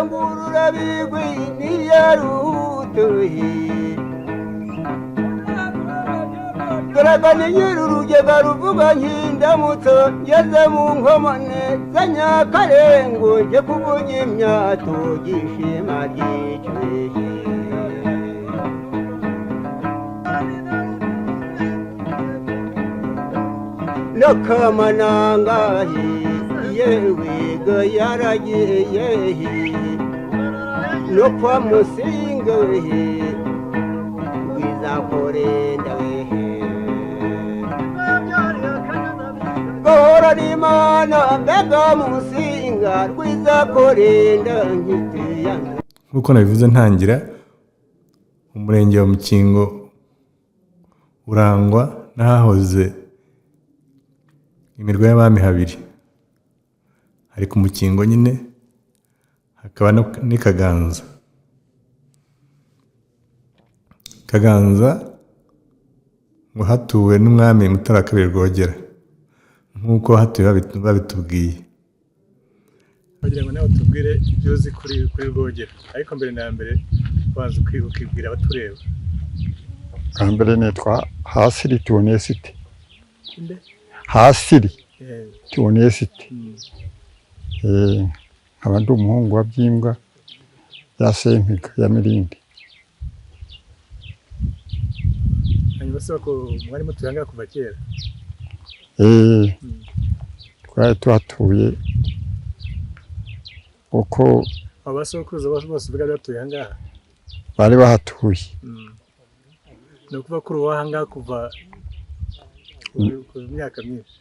rurangurura bigwi niyarutuye turagana nyir'urugega ruvuga nk'indamutso ngeze mu nkomane za Nyakarengo nje kuvuga imyato gishima ryicweje n'akamanangahe yewe ga yaragiye no kwa Musinga wehe wizakorenda wehe gahora n'Imana mbega Musinga rwizakorenda nkitiya. Nk'uko nabivuze ntangira, umurenge wa Mukingo urangwa n'ahahoze imirwa y'abami habiri. Hari ku Mukingo nyine, hakaba n'i Kaganza. Kaganza ngo hatuwe n'umwami Mutara II Rwogera, nk'uko hatuye babitubwiye. Bagira ngo nawe tubwire ibyo uzi kuri Rwogera, ariko mbere na mbere banza ukibwira abatureba. Bwa mbere nitwa Hasiri Theoneste. Hasiri Theoneste. Nkaba ndi umuhungu wa Byimbwa ya Sempiga ya Mirindi. Hanyuma se ko mwari mutuyanga kuva kera? Twari tuhatuye uko abasokuruza bose bari batuye ngaha. Bari bahatuye. No kuva kuri wahanga kuva ku myaka myinshi.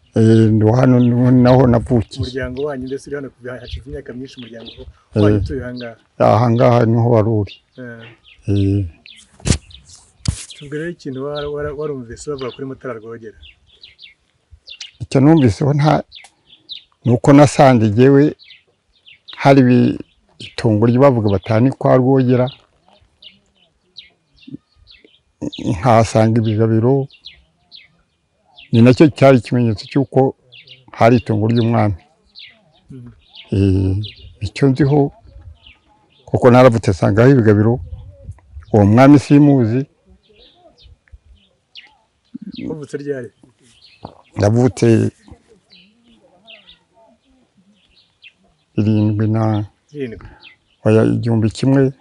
Ndo hano naho navukiye. Umuryango wanyu ndetse uri hano kuva hashize imyaka myinshi umuryango wanyu tuye ngaha. Aha ngaha niho waruri. Tubwire ikintu warumvise bavuga kuri Mutara Rwogera. Icyo numvise nta nuko nasanze jewe hari itongo ry'abavuga batani kwa Rwogera, nkasanga ibigabiro, ni nacyo cyari ikimenyetso cy'uko hari itongo ry'umwami. Icyo nziho kuko naravutse sanga aho ibigabiro, uwo mwami simuzi. Wavutse ryari? Navutse 7 oya 1000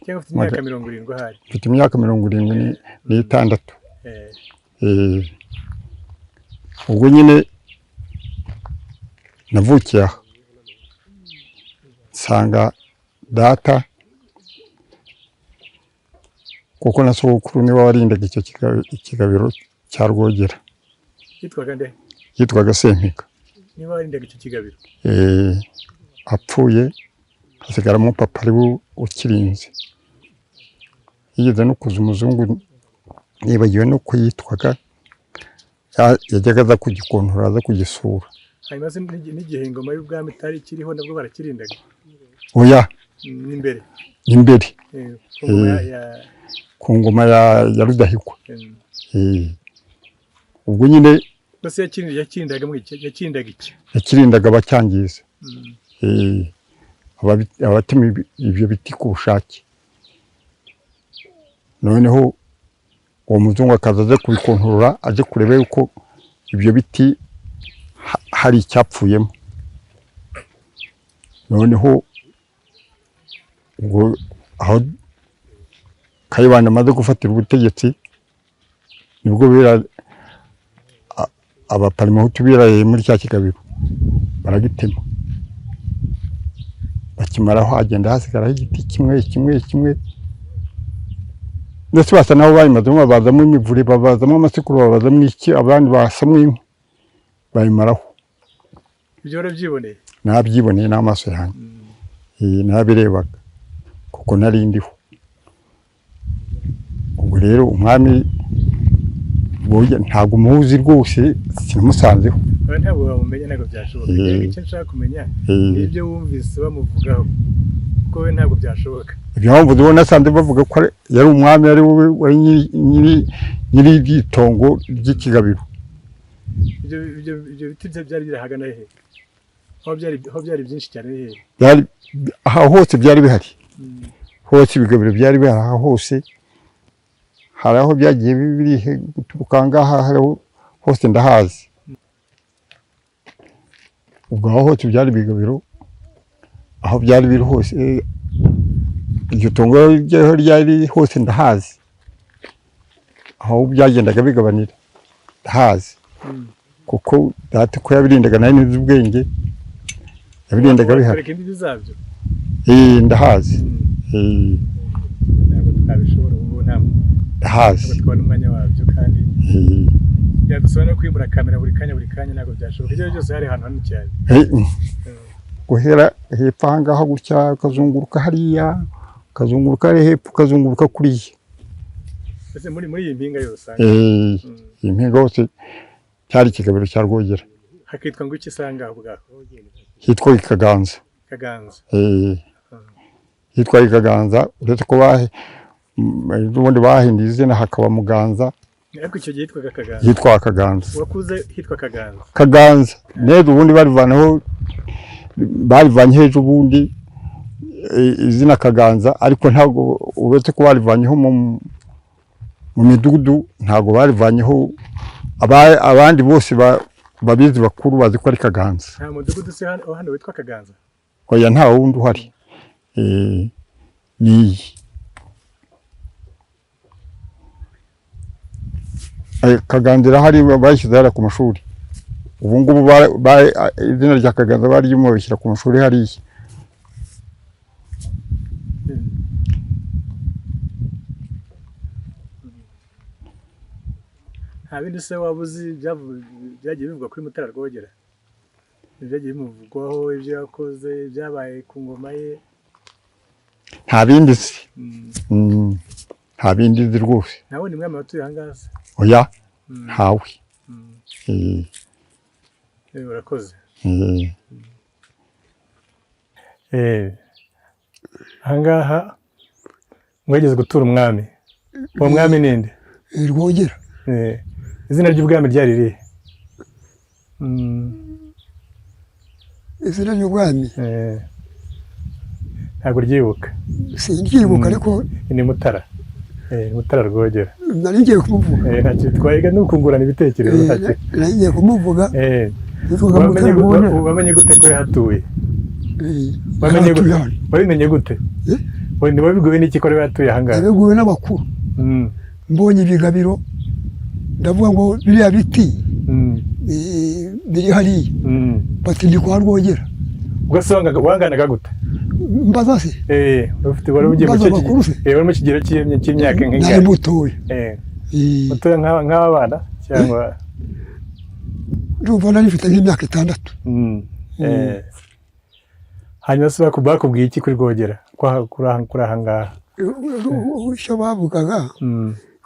cyangwa ufite imyaka 70 ahari? Mfite imyaka 76. Ubwo nyine navukiye aho nsanga data, kuko na sogokuru niwe warindaga icyo ikigabiro cya Rwogera. Yitwaga nde? Yitwaga Sempiga. Niwe warindaga icyo kigabiro? Apfuye hasigaramo papa ari ukirinze. Yigeze no kuza umuzungu, nibagiwe no kuyitwaga, yajyaga aza kugikontora, aza kugisura. Hanyuma se n'igihe ingoma y'ubwami itari kiriho nabwo barakirindaga? Oya, n'imbere. Imbere. Ku ngoma ya Rudahigwa. Ubwo nyine bose yakirindaga iki? Yakirindaga abacyangiza. Abatema ibyo biti ku bushake. Noneho uwo muzungu akaza aje kubikontorora, aje kureba yuko ibyo biti hari icyapfuyemo. Noneho ubwo aho Kayibanda amaze gufatira ubutegetsi, nibwo bira abaparimehutu biraye muri cya kigabiro baragitema. Bakimaraho hagenda hasigaraho igiti kimwe. Ndetse basa nabo bayimazemo, babazamo imivure, babazamo amasekuru, babazamo iki, abandi basamwe inkwi bayimaraho. Ibyo warabyiboneye? Nabyiboneye n'amaso yanjye. Nabirebaga kuko nari ndiho. Ubwo rero umwami ntabwo muzi rwose, sinamusanzeho. Ntabwo wamumenye, ntabwo byashoboka. Icyo nshaka kumenya ibyo wumvise bamuvugaho, kuko we ntabwo byashoboka. Ibyo wumvise ubona nasanze bavuga ko yari umwami, ari wowe nyiri itongo ry'ikigabiro. Ibyo biti byari birahagana he? aho byari byinshi cyane hehe byari aha hose byari bihari hose ibigabiro byari bihari aha hose hari aho byagiye biri guturuka ngaha hose ndahazi ubwo aho hose byari ibigabiro aho byari biri hose iryo tungo ryari hose ndahazi aho byagendaga bigabanira ndahazi kuko data ko yabirindaga nari nzi ubwenge yabirindaga bihari ndahazi ntabwo twabishobora ubu ndahazi twabona umwanya wabyo kandi byadusaba no kwimura kamera buri kanya ntabwo byashoboka ibyo byose hari ahantu hanini cyane guhera hepfo aha ngaha gutya ukazunguruka hariya ukazunguruka hepfo ukazunguruka kuriya ese muri iyi mpinga yose iyi mpinga yose cyari ikigabiro cya Rwogera hakitwa ngo iki sanga ubwaho hitwa Ikaganza hitwa Ikaganza uretse ko ubundi bahinduye izina hakaba Muganza ariko icyo gihe hitwa Kaganza wakuze hitwa Kaganza neza ubundi barivanye hejuru ubundi izina Kaganza ariko ntabwo uretse ko barivanyeho mu midugudu ntabwo barivanyeho abandi bose babizi bakuru bazi ko ari Kaganza nta mudugudu se hano witwa Kaganza oya nta wundi uhari ni Kaganza hari bayishyize hariya ku mashuri ubu ngubu izina rya Kaganza baryimo bishyira ku mashuri hariya nta bindi se waba uzi byagiye bivugwa kuri Mutara Rwogera ibyagiye bimuvugwaho ibyo yakoze byabaye ku ngoma ye nta bindi se nta bindi nzi rwose nawe ni mwami watuye aha ngaha se oya ntawe urakoze aha ngaha mwageze gutura umwami uwo mwami ninde Rwogera izina ry'ubwami ryari rihe izina ry'ubwami ntabwo ryibuka sinryibuka ariko ni Mutara Mutara Rwogera nari ngiye kumuvuga ntacyo twayiga ni ukungurana ibitekerezo nari ngiye kumuvuga wamenye gute ko yahatuye wabimenye gute ntiwabibwiwe n'iki ko yahatuye aha ngaha nabibwiwe n'abakuru mbonye ibigabiro ndavuga ngo biriya biti biri hariya bati ndi kwa Rwogera ugasanga wanganaga gute mbaza se wari mu kigero cy'imyaka nk'ingana nari mutoya mutoya nk'aba bana cyangwa ndumva nari mfite nk'imyaka 6 hanyuma se bakubwiye iki kuri Rwogera kuri aha ngaha icyo bavugaga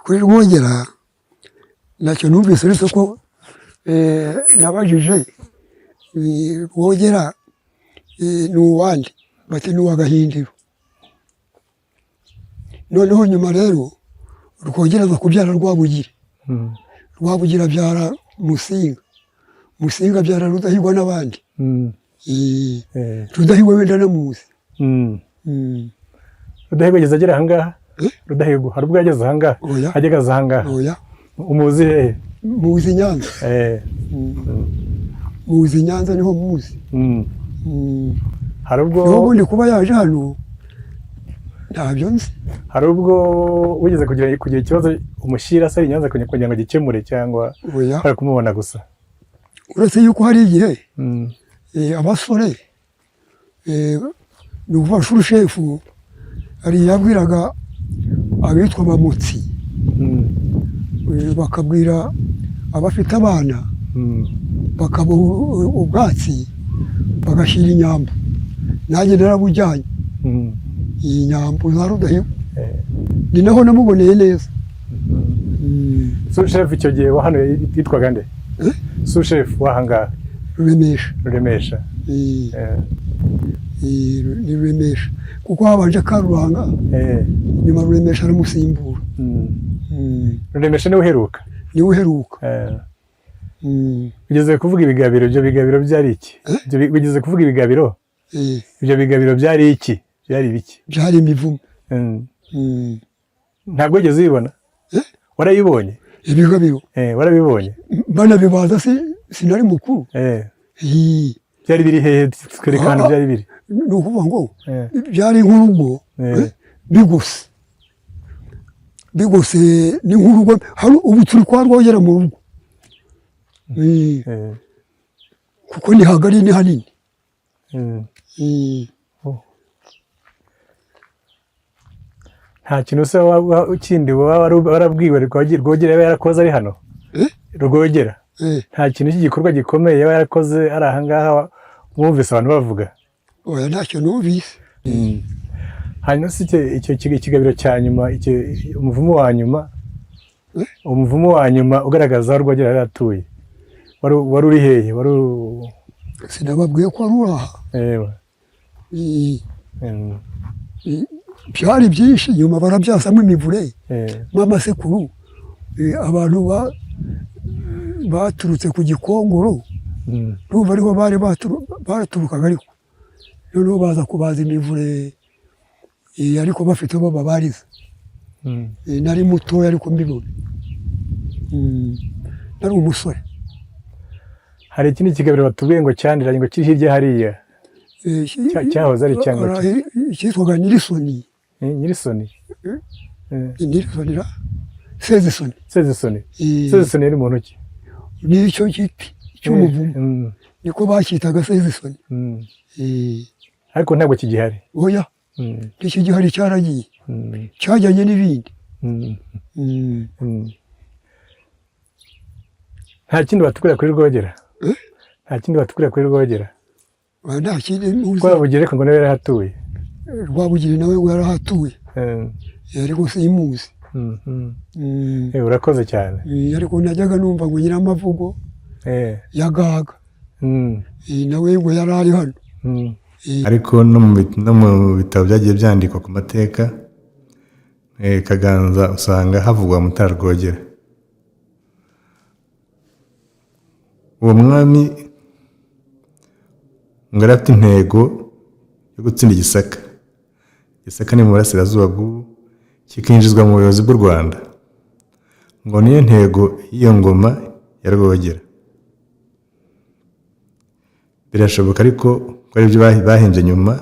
kuri Rwogera nacyo numvise uretse ko nabajije Rwogera ni uwandi bati ni uw'Agahindiro noneho nyuma rero Rwogera aza kubyara Rwabugiri Rwabugiri abyara Musinga abyara Rudahigwa n'abandi Rudahigwa wenda namuzi Rudahigwa ageze agera aha ngaha Rudahigwa hari ubwo yageze aha ngaha ageze aha ngaha umuzi hehe muzi Nyanza muzi Nyanza niho muzi hari ubwo ubundi kuba yaje hano ntabyo nzi hari ubwo wigeze kugira ikibazo umushyira se Nyanza kugira ngo gikemure cyangwa hari kumubona gusa uretse yuko hari igihe abasore ni ukuvuga shurushefu hari yabwiraga abitwa Bamutsi bakabwira abafite abana bakabuha ubwatsi bagashyira inyambo nanjye narabujyanye iyi nyambo za Rudahigwa ni naho namuboneye neza sushefu icyo gihe wa hano yitwaga nde sushefu w'aha ngaha Ruremesha ni Ruremesha kuko habanje Karuranga nyuma Ruremesha aramusimbura Ruremesha niwe uheruka ugeze kuvuga ibigabiro, ibyo bigabiro byari iki? Ugeze kuvuga ibigabiro, ibyo bigabiro byari iki? Byari ibiki? byari imivumo. Ntabwo wigeze ubibona? Warayibonye? Ibigabiro warabibonye? banabibaza sinari mukuru. Byari biri hehe? Twerekana byari biri. Ni ukuvuga ngo byari nk'urugo bigose ni nk'urugo, hari ubu turi kwa Rwogera mu rugo, kuko ni hagari ni hanini. Nta kintu se kindi warabwiwe Rwogera yaba yarakoze ari hano? Rwogera nta kintu cy'igikorwa gikomeye yaba yarakoze ari aha ngaha mwumvise abantu bavuga? Oya, ntacyo numvise. Hanyuma se icyo kigabiro cya nyuma, umuvumo wa nyuma, umuvumo wa nyuma ugaragaza aho Rwogera yari atuye, wari uri hehe? Sinababwiye ko ari uraha. Byari byinshi, nyuma barabyasamo imivure n'amasekuru. Abantu baturutse ku Gikongoro, n'ubu ariho bari baraturukaga, ariko noneho baza kubaza imivure, ariko bafite bo babariza. Nari mutoya ariko mbibona, nari umusore. Hari ikindi kigabiro batubwiye ngo cyandiranye, ngo kiri hirya hariya, cyahoze ari cyangwa cyitwaga Nyirisoni. Nyirisoni? Nyirisoni ra Sezisoni. Sezisoni yari muntu ki? Ni icyo giti cy'umuvumo, niko bacyitaga Sezisoni. Ariko ntabwo kigihari? Oya, ntikigihari, cyaragiye, cyajyanye n'ibindi. Nta kindi batubwira kuri Rwogera? Nta kindi batubwira kuri Rwogera? Nta kindi muzi. Rwabugiri ngo nawe yarahatuye? Rwabugiri nawe ngo yarahatuye, ariko simuzi. Urakoze cyane. Ariko najyaga numva ngo Nyiramavugo yagaga, nawe ngo yari ari hano. Ariko no mu bitabo byagiye byandikwa ku mateka Kaganza usanga havugwa Mutara Rwogera. Uwo mwami ngo yari afite intego yo gutsinda Gisaka. Gisaka ni mu burasirazuba bw'ubu, kikinjizwa mu buyobozi bw'u Rwanda. Ngo niyo ntego y'iyo ngoma ya Rwogera. Birashoboka ariko ko ari byo bahimbye nyuma,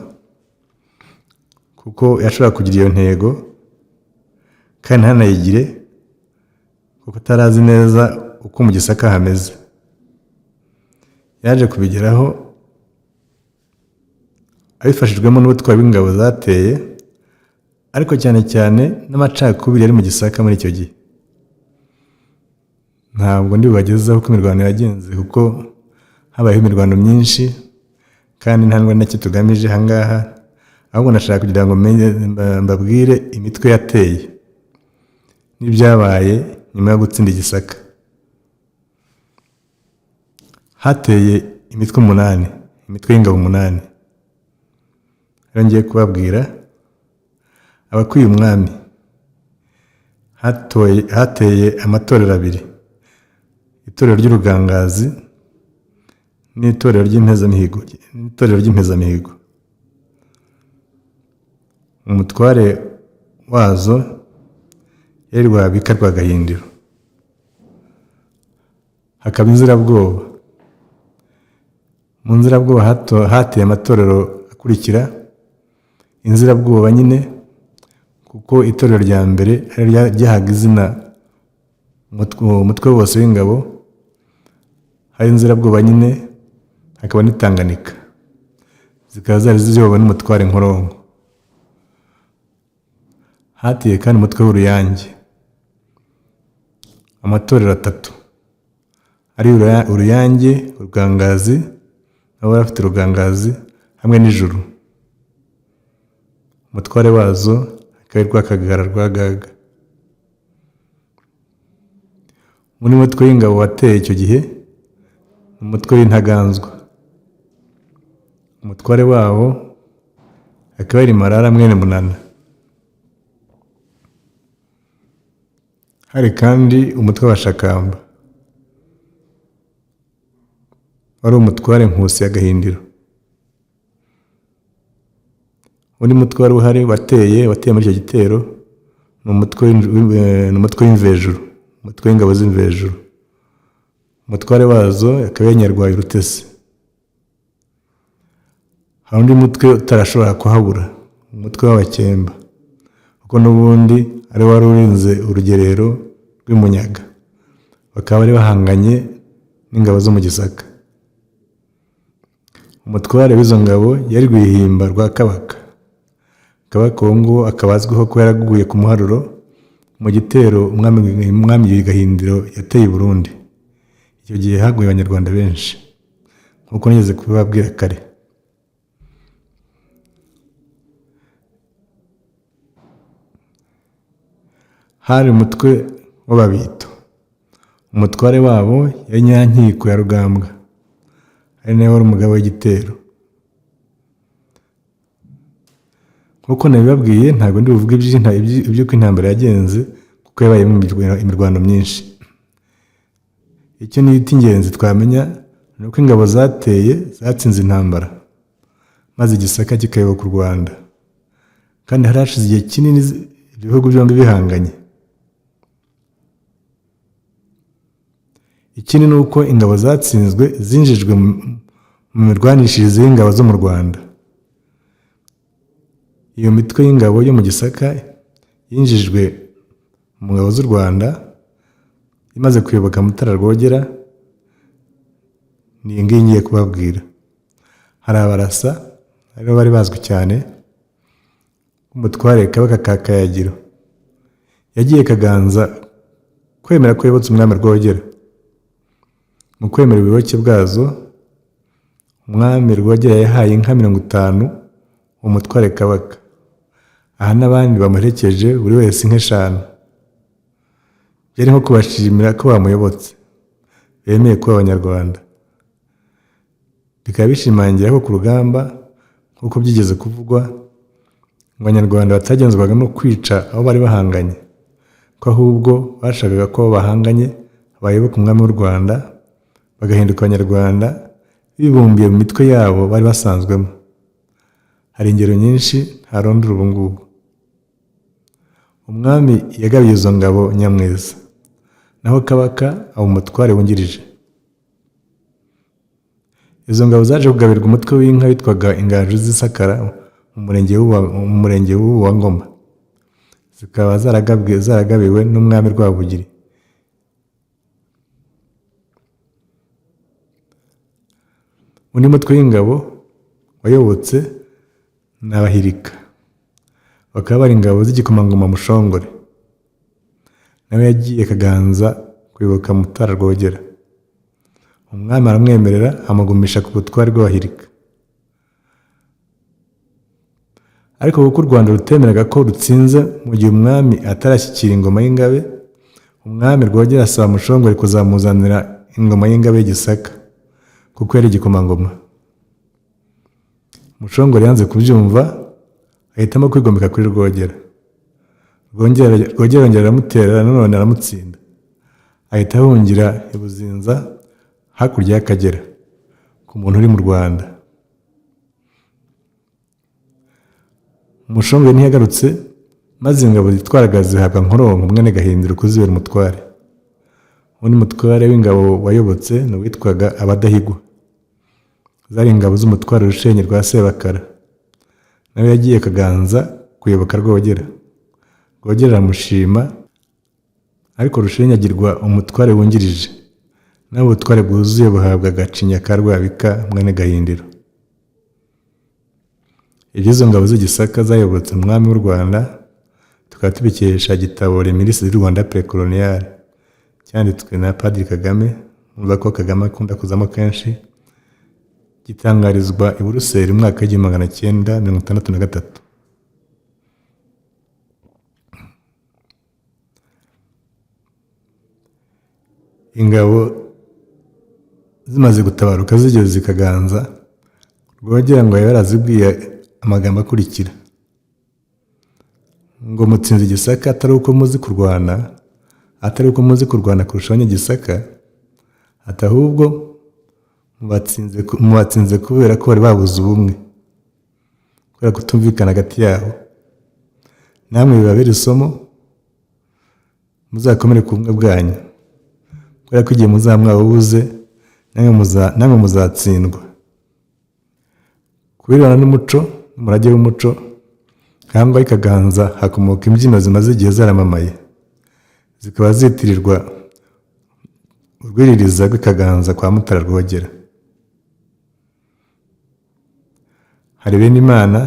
kuko yashobora kugira iyo ntego kandi ntanayigire, kuko atarazi neza uko mu Gisaka hameze. Yaje kubigeraho abifashijwemo n'ubutwari bw'ingabo zateye, ariko cyane cyane n'amacakubiri yari mu Gisaka muri icyo gihe. Ntabwo ndibubagezaho uko imirwano yagenze, kuko habayeho imirwano myinshi kandi nta ndwara nacyo tugamije aha ngaha, ahubwo nashaka kugira ngo mbabwire imitwe yateye n'ibyabaye nyuma yo gutsinda Gisaka. Hateye imitwe 8, imitwe y'ingabo 8. Rero ngiye kubabwira abakwiye umwami. Hateye amatorero 2, itorero ry'Urugangazi n'itorero ry'impezamihigo. Umutware wazo yari Rwabika rwa Gahindiro. Hakaba Inzirabwoba. Mu Nzirabwoba hateye amatorero akurikira: Inzirabwoba nyine, kuko itorero rya mbere ryahaga izina umutwe wose w'ingabo, hari Inzirabwoba nyine, hakaba n'Itanganika, zikaba zari ziyobowe n'umutware Nkoronko. Hateye kandi umutwe w'Uruyange. Amatorero 3 ari Uruyange, Urugangazi, nabo bafite Urugangazi hamwe n'Ijuru. Umutware wazo akaba ari Rwakagara Rwagaga. Muri mutwe w'ingabo wateye icyo gihe umutwe w'Intaganzwa. Umutware wawo akaba ari Marara mwene Munana. Hari kandi umutwe wa Shakamba. wari umutware Nkusi ya Gahindiro. Undi mutwe wari uhari wateye muri icyo gitero ni umutwe w'imvejuru, umutwe w'ingabo z'imvejuru. Umutware wazo akaba Nyarwaya Urutesi. Hari undi mutwe utarashobora kuhabura, umutwe w'Abakemba, kuko n'ubundi ari wari urinze urugerero rw'Imunyaga, bakaba bari bahanganye n'ingabo zo mu Gisaka. Umutware w'izo ngabo yari Rwihimba rwa Kabaka. Kabaka uwo nguwo akaba azwiho ko yaraguye ku muharuro mu gitero umwami Gahindiro yateye i Burundi. Icyo gihe haguye Abanyarwanda benshi nk'uko nigeze kubibabwira kare. Hari umutwe w'Ababito. Umutware wabo yari Nyankiko ya Rugambwa, ari nawe wari umugabo w'igitero. Nk'uko nabibabwiye ntabwo ndi buvuge iby'uko intambara yagenze, kuko yabayemo imirwano myinshi. Icyo ni icy'ingenzi twamenya ni uko ingabo zateye zatsinze intambara, maze Gisaka kikayoboka u Rwanda, kandi hari hashize igihe kinini ibihugu byombi bihanganye. Ikindi ni uko ingabo zatsinzwe zinjijwe mu mirwanishirize y'ingabo zo mu Rwanda. Iyo mitwe y'ingabo yo mu Gisaka yinjijwe mu ngabo z'u Rwanda imaze kuyoboka Mutara Rwogera. Ni iyi ngiyi ngiye kubabwira. Hari Abarasa aribo bari bazwi cyane, umutware Kabaka ka Kayagiro yagiye Kaganza kwemera ko yobotse umwami Rwogera. Mu kwemera ubuyoboke bwazo, umwami Rwogera yahaye inka 50 umutware Kabaka. Aha n'abandi bamuherekeje buri wese inka 5. Byari nko kubashimira ko bamuyobotse, bemeye kuba Abanyarwanda. Bikaba bishimangira ko ku rugamba, nk'uko byigeze kuvugwa, Abanyarwanda batagenzwaga no kwica aho bari bahanganye, ko ahubwo bashakaga ko bahanganye bayoboka umwami w'u Rwanda, bagahinduka Abanyarwanda bibumbiye mu mitwe yabo bari basanzwemo. Hari ingero nyinshi ntarondora ubu ngubu. Umwami yagabiye izo ngabo Nyamweza, naho Kabaka aba umutware wungirije. Izo ngabo zaje kugabirwa umutwe w'inka witwaga Ingaju z'Isakara mu murenge wa Ngoma, zikaba zaragabiwe n'umwami Rwabugiri. Undi mutwe w'ingabo wayobotse ni Abahirika, bakaba bari ingabo z'igikomangoma Mushongore. Nawe yagiye Kaganza kwibuka Mutara Rwogera. Umwami aramwemerera amugumisha ku butware bw'Abahirika. Ariko kuko u Rwanda rutemeraga ko rutsinze mu gihe umwami atarashyikira ingoma y'Ingabe, umwami Rwogera asaba Mushongore kuzamuzanira ingoma y'Ingabe y'Igisaka, kuko yari igikomangoma. Mushongore yanze kubyumva, ahitamo kwigomeka kuri Rwogera. Rwogera yongera aramutera, nanone aramutsinda. Ahita ahungira i Buzinza hakurya y'Akagera, ku muntu uri mu Rwanda. Mushongore ntiyagarutse, maze ingabo zitwaraga zihabwa Nkoronko mwene Gahindiro kuzibera umutware. Undi mutware w'ingabo wayobotse ni uwitwaga Abadahigwa. Zari ingabo z'umutware Rushenyi rwa Sebakara. Nawe yagiye Kaganza kuyoboka Rwogera. Rwogera aramushima, ariko Rushenyi agirwa umutware wungirije, naho ubutware bwuzuye buhabwa Gacinya ka Rwabika mwene Gahindiro. Iby'izo ngabo z'Igisaka zayobotse umwami w'u Rwanda tukaba tubikesha igitabo Les Milices du Rwanda Précolonial, cyanditswe na Padiri Kagame. Mwumva ko Kagame akunda kuzamo kenshi. Gitangarizwa i Buruseli mu mwaka w'1963. Ingabo zimaze gutabaruka zigeze Kaganza, Rwogera ngo yarazibwiye amagambo akurikira ngo mutsinze Gisaka atari uko muzi kurwana, atari uko muzi kurwana kurusha Abanyagisaka, ati ahubwo mubatsinze kubera ko bari babuze ubumwe, kubera kutumvikana hagati yabo. Namwe bibabere isomo, muzakomere ku bumwe bwanyu, kubera ko igihe muzaba mwabubuze namwe muzatsindwa. Kubirana n'umuco n'umurage w'umuco, kandi i Kaganza hakomoka imbyino zimaze igihe zaramamaye, zikaba zitirirwa urwiririza rw'i Kaganza kwa Mutara Rwogera. Hari Benimana,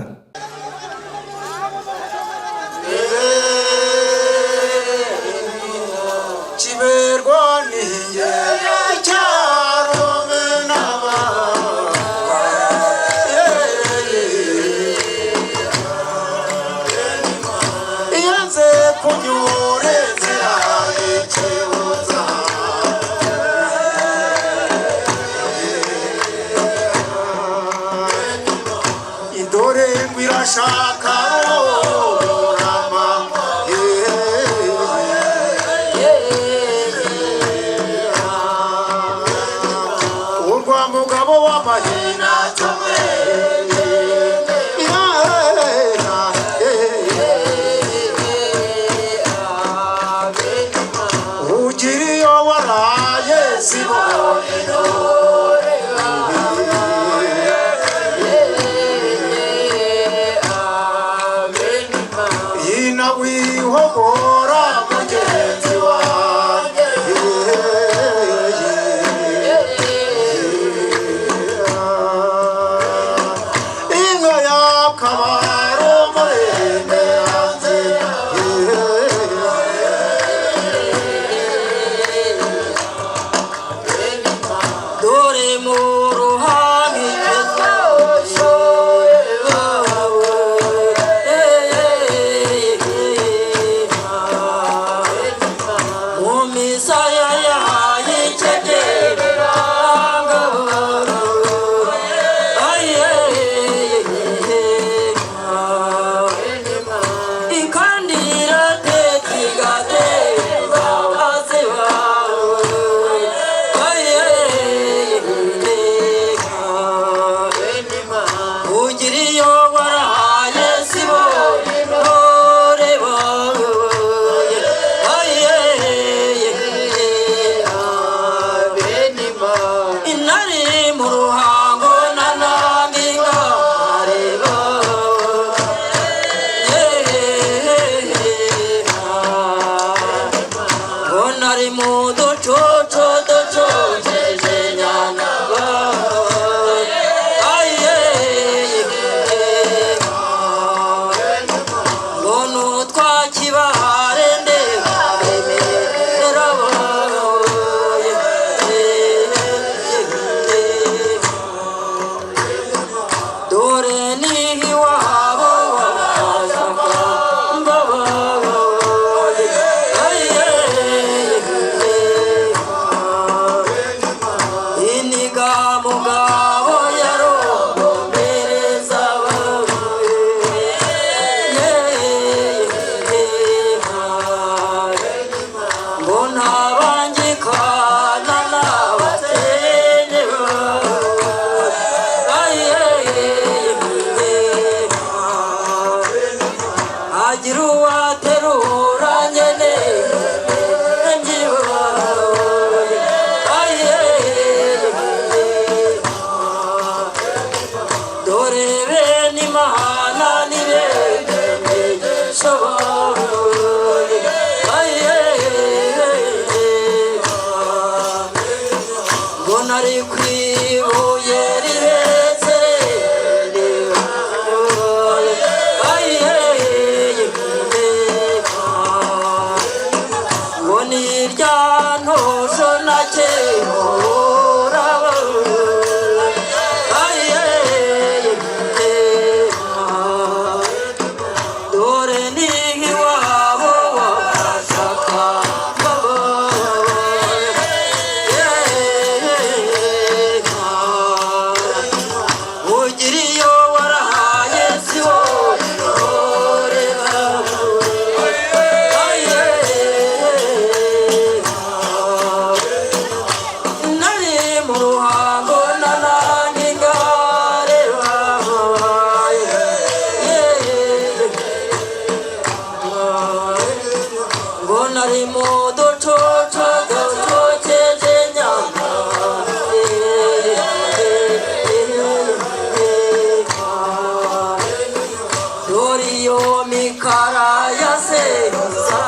doriyo mikara ya seza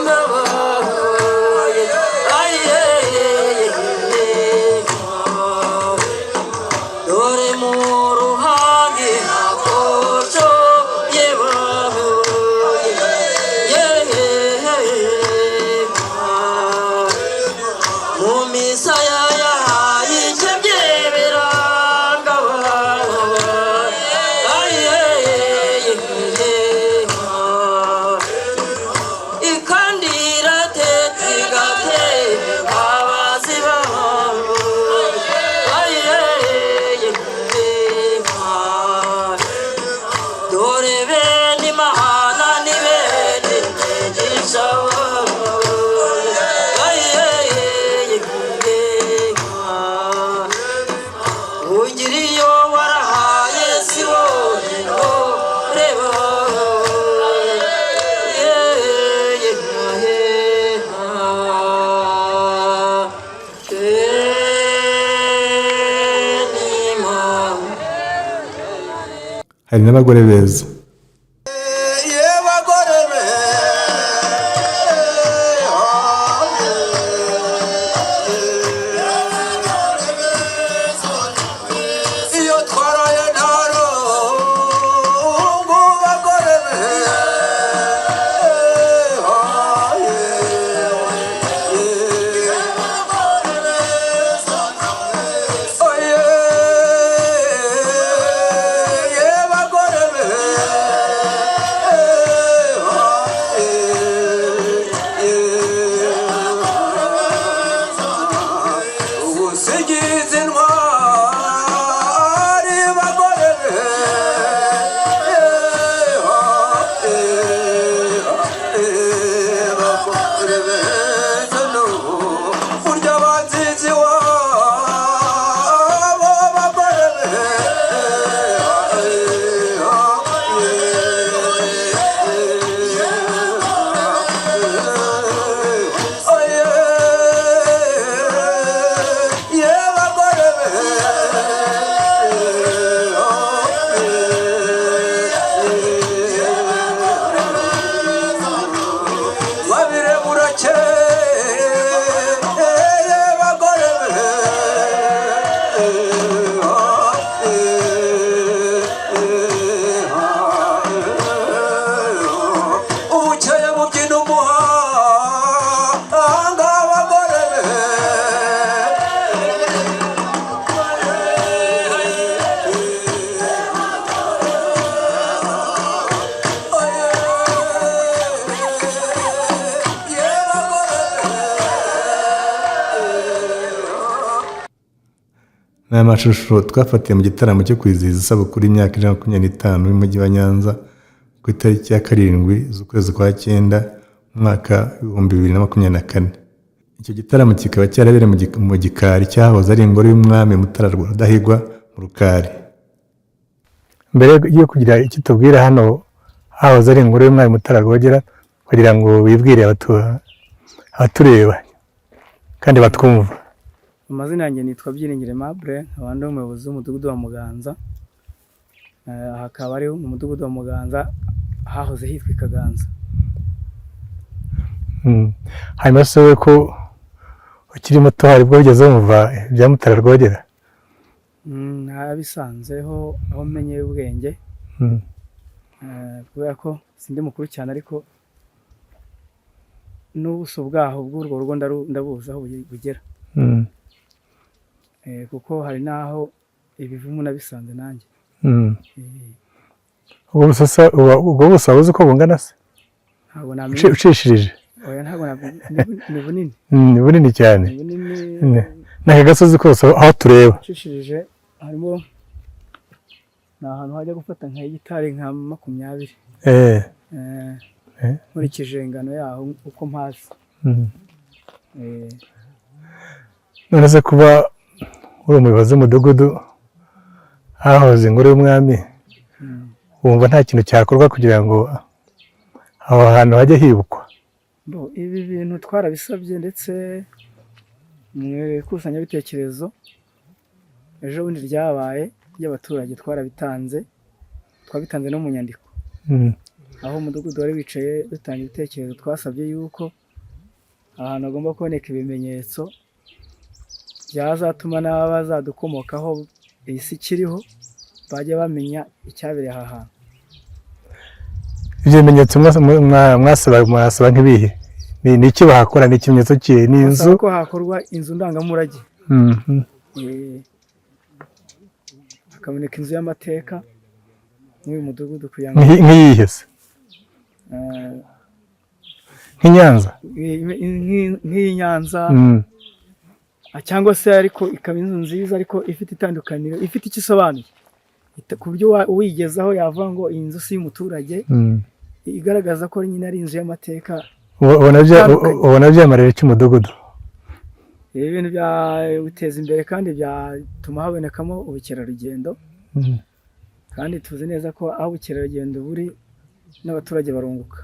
ndabaye aye dore mu ruhange hakoco mu misaya yahaye ikebye biranga ikandira tete gate abazi baho dore bene mahana ni bene nyigisha ugira iyo warahaye si wowe reba hari n'abagore beza. Ni amashusho twafatiye mu gitaramo cyo kwizihiza isabukuru y'imyaka 25 y'umujyi wa Nyanza ku itariki ya 7 z'ukwezi kwa 9 umwaka 2024. Icyo gitaramo kikaba cyarabereye mu gikari cyahoze ari ingoro y'umwami Mutara Rudahigwa mu Rukari. Mbere yo kugira icyo tubwira hano hahoze ari ingoro y'umwami Mutara Rwogera kugira ngo bibwire abatureba kandi batwumva. Amazina yanjye nitwa Byiringiro Aimable, abandi umuyobozi w'umudugudu wa Muganza. Hakaba ari mu mudugudu wa Muganza hahoze hitwa Kaganza. Hanyuma se we ko ukiri muto hari bwo ugeze umva bya Mutara Rwogera? Nabisanzeho aho menyeye ubwenge. Kubera ko sindi mukuru cyane ariko n'ubuso bwaho bw'urwo rugo ndabuza aho bugera. Kuko hari naho ibivumu nabisanze nanjye. Ubwo busa uzi ko bungana se? Ntabwo namenye. Ucishirije? Oya ntabwo ni bunini. Ni bunini cyane. N'aka gasozi kose aho tureba. Ucishirije harimo ni ahantu hajya gufata nka hegitari nka 20. Nkurikije ingano yaho uko mpazi. None se kuba uri umuyobozi w'umudugudu hahoze ingoro y'umwami, wumva nta kintu cyakorwa kugira ngo aho hantu hajye hibukwa? Ibi bintu twarabisabye ndetse mu ikusanyabitekerezo ejo bundi ryabaye ry'abaturage twarabitanze no mu nyandiko. aho umudugudu wari wicaye dutanga ibitekerezo twasabye yuko ahantu hagomba kuboneka ibimenyetso byazatuma n'abazadukomokaho isi ikiriho bajya bamenya icyabereye aha hantu. Ibyo bimenyetso mwasaba nk'ibihe? Ni iki bahakora? Ni ikimenyetso kihe? Ni inzu? Ko hakorwa inzu ndangamurage, hakaboneka inzu y'amateka muri uyu mudugudu kugira ngo nk'iyihe se? Nk'Inyanza? nk'iyi Nyanza, cyangwa se ariko ikaba inzu nziza ariko ifite itandukaniro, ifite icyo isobanuye ku buryo uwigezaho yavuga ngo iyi nzu si y'umuturage, igaragaza ko nyine ari inzu y'amateka. Ubona byamarira iki umudugudu? Ibi bintu byawuteza imbere kandi byatuma habonekamo ubukerarugendo, kandi tuzi neza ko aho ubukerarugendo buri n'abaturage barunguka.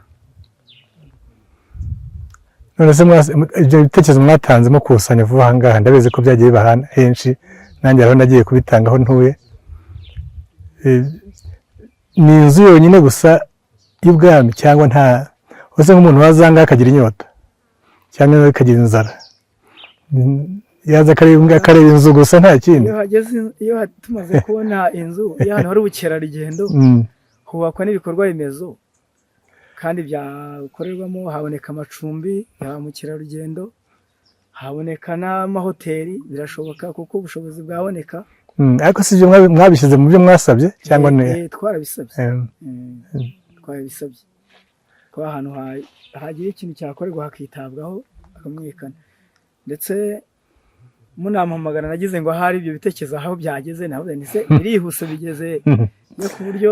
None se ibyo bitekerezo mwatanze mukusanya vuba aha ngaha, ndabizi ko byagiye biba henshi, nanjye aho nagiye kubitanga aho ntuye. Ni inzu yonyine gusa y'ubwami cyangwa nta use nk'umuntu wazanga akagira inyota cyangwa akagira inzara yaza akareba inzu gusa nta kindi? Iyo tumaze kubona inzu y'ahantu hari ubukerarugendo hubakwa n'ibikorwa remezo kandi byakorerwamo, haboneka amacumbi ya mukerarugendo, haboneka n'amahoteli, birashoboka kuko ubushobozi bwaboneka. Ariko si ibyo mwabishyize mu byo mwasabye cyangwa twarabisabye ko ahantu hagira ikintu cyakorerwa hakitabwaho hakamwikana, ndetse munampamagara nagize ngo ahari ibyo bitekerezo aho byageze, navuze nti se birihuse bigeze no ku buryo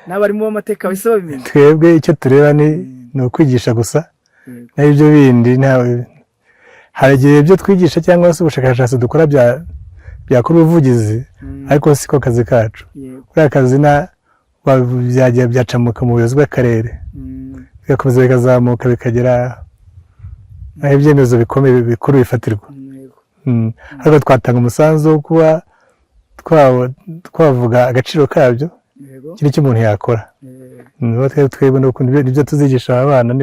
n'abarimu b'amateka bahise babimenya. Twebwe icyo tureba ni ukwigisha gusa, naho ibyo bindi hari igihe ibyo twigisha cyangwa se ubushakashatsi dukora byakora ubuvugizi, ariko siko kazi kacu. Kuriya kazi byagiye byacamuka mu buyobozi bw'akarere, bigakomeza bikazamuka bikagera aho ibyemezo bikomeye bikuru bifatirwa. Ariko twatanga umusanzu wo kuba twavuga agaciro kabyo, kiri icyo umuntu yakora. Twebwe nibyo tuzigisha abana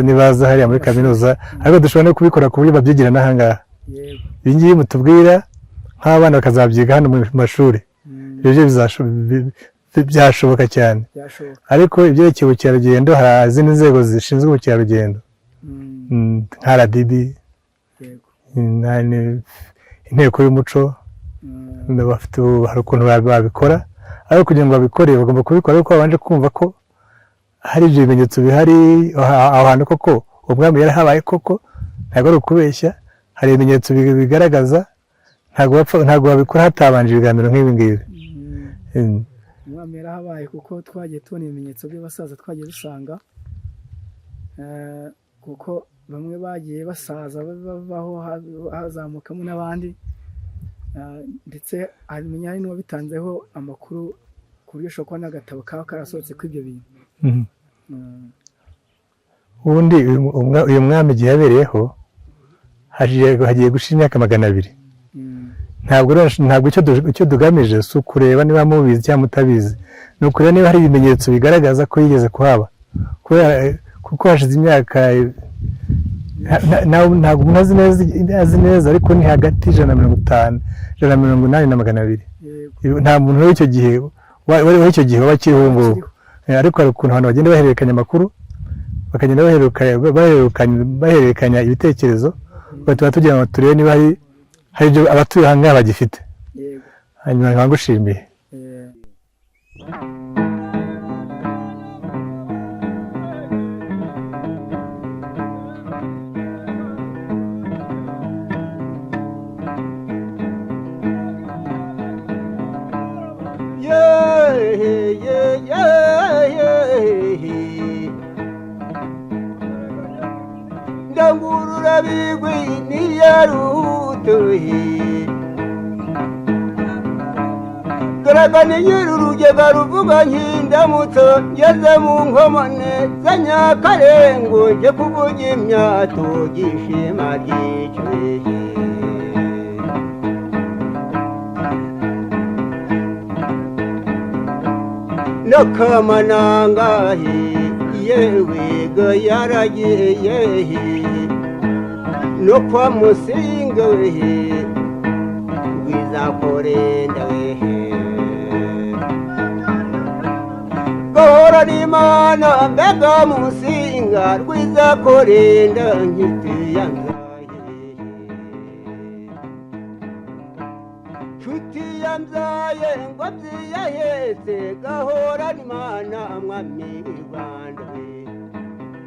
nibaza hariya muri kaminuza, ariko dushobora no kubikora ku buryo babyigira n'aha ngaha. Ibi ngibi mutubwira nk'abana bakazabyiga hano mu mashuri, ibyo byashoboka cyane. Ariko ibyerekeye ubukerarugendo hari izindi nzego zishinzwe ubukerarugendo nka RDB, inteko y'umuco, hari ukuntu babikora, ariko kugira ngo babikore bagomba kubikora ariko babanje kumva ko hari ibyo bimenyetso bihari aho hantu, koko ubwami yarahabaye koko, ntabwo ari ukubeshya. Hari ibimenyetso bigaragaza, ntabwo babikora hatabanje ibiganiro nk'ibi ngibi. Umwami yarahabaye kuko twagiye tubona ibimenyetso by'abasaza twagiye dusanga, kuko bamwe bagiye basaza bavaho hazamukamo n'abandi, ndetse hari n'uwabitanzeho amakuru ku buryo ushobora kubona n'agatabo kaba karasohotse kw'ibyo bintu. Ubundi uyu mwami igihe yabereyeho hagiye gushira imyaka 200. Ntabwo icyo tugamije si ukureba niba mubizi cyangwa mutabizi, ni ukureba niba hari ibimenyetso bigaragaza ko yigeze kuhaba, kuko hashize imyaka ntabwo umuntu azi neza, ariko ni hagati 150, 180 na 200. Nta muntu w'icyo gihe waba akiriho ubu ngubu, ariko hari ukuntu abantu bagenda bahererekanya amakuru, bakagenda bahererekanya ibitekerezo, tuba tugira ngo turebe niba hari ibyo abatuye aha ngaha bagifite. Hanyuma nkaba ngushimiye. Ndangurura bigwi niyarutuhi, garagana nyir'urugega ruvuga nk'indamutso, ngeze mu nkomane za Nyakarengo, nje kuvuga imyato gishima ry'icyuye. n'akamanangahe yewe ga yaragiye no kwa musinga wehe rwizakorenda wehe gahora n'imana mbega musinga rwizakorenda nkitiyanzaye nshuti yambyaye ngo abyiyahetse gahora n'imana mwami w'i rwanda we